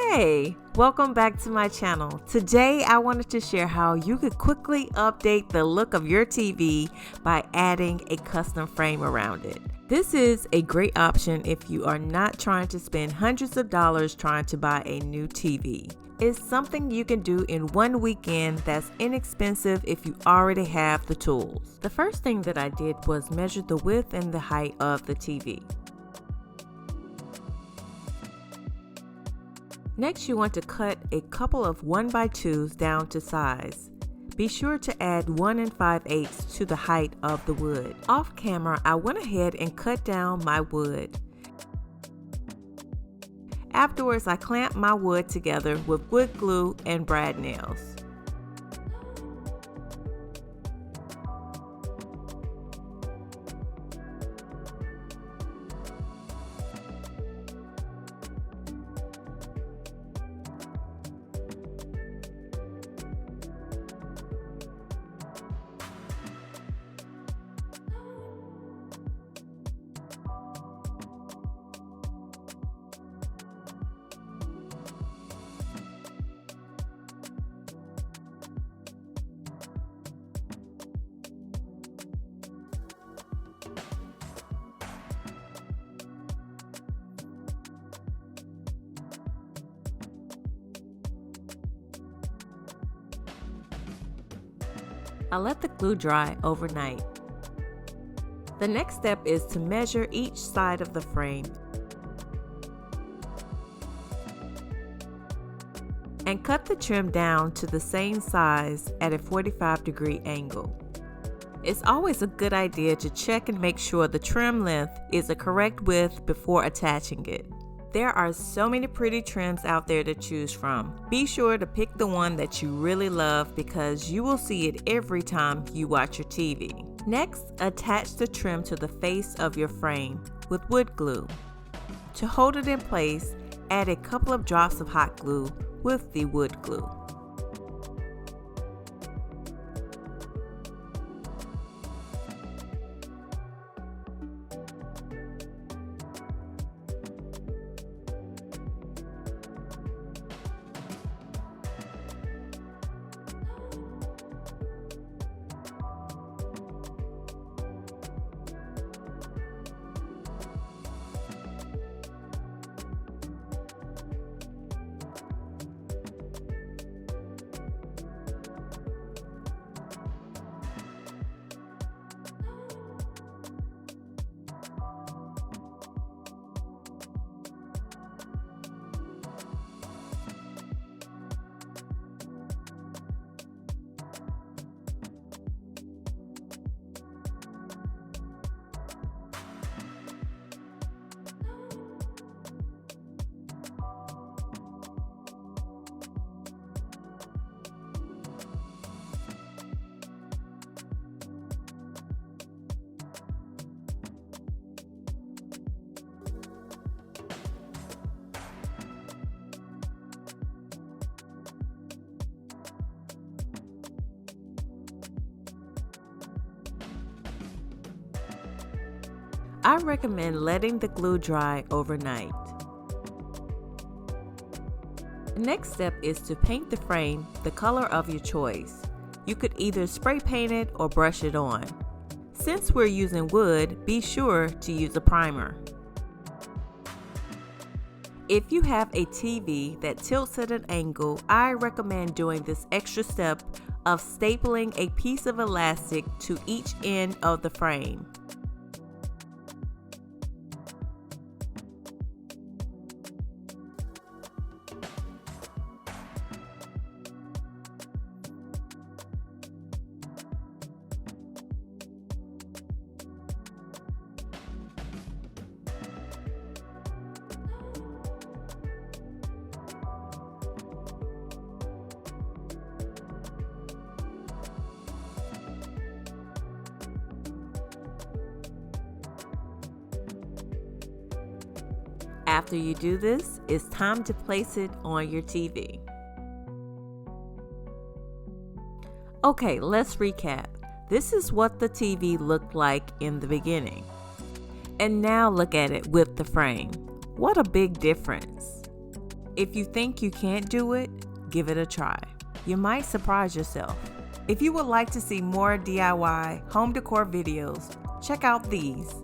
Hey, welcome back to my channel. Today I wanted to share how you could quickly update the look of your TV by adding a custom frame around it. This is a great option if you are not trying to spend hundreds of dollars trying to buy a new TV. It's something you can do in one weekend that's inexpensive if you already have the tools. The first thing that I did was measure the width and the height of the TV. Next, you want to cut a couple of 1x2s down to size. Be sure to add 1 5/8 to the height of the wood. Off camera, I went ahead and cut down my wood. Afterwards, I clamped my wood together with wood glue and brad nails. I let the glue dry overnight. The next step is to measure each side of the frame and cut the trim down to the same size at a 45-degree angle. It's always a good idea to check and make sure the trim length is the correct width before attaching it. There are so many pretty trims out there to choose from. Be sure to pick the one that you really love because you will see it every time you watch your TV. Next, attach the trim to the face of your frame with wood glue. To hold it in place, add a couple of drops of hot glue with the wood glue. I recommend letting the glue dry overnight. The next step is to paint the frame the color of your choice. You could either spray paint it or brush it on. Since we're using wood, be sure to use a primer. If you have a TV that tilts at an angle, I recommend doing this extra step of stapling a piece of elastic to each end of the frame. After you do this, it's time to place it on your TV. Okay, let's recap. This is what the TV looked like in the beginning. And now look at it with the frame. What a big difference. If you think you can't do it, give it a try. You might surprise yourself. If you would like to see more DIY home decor videos, check out these.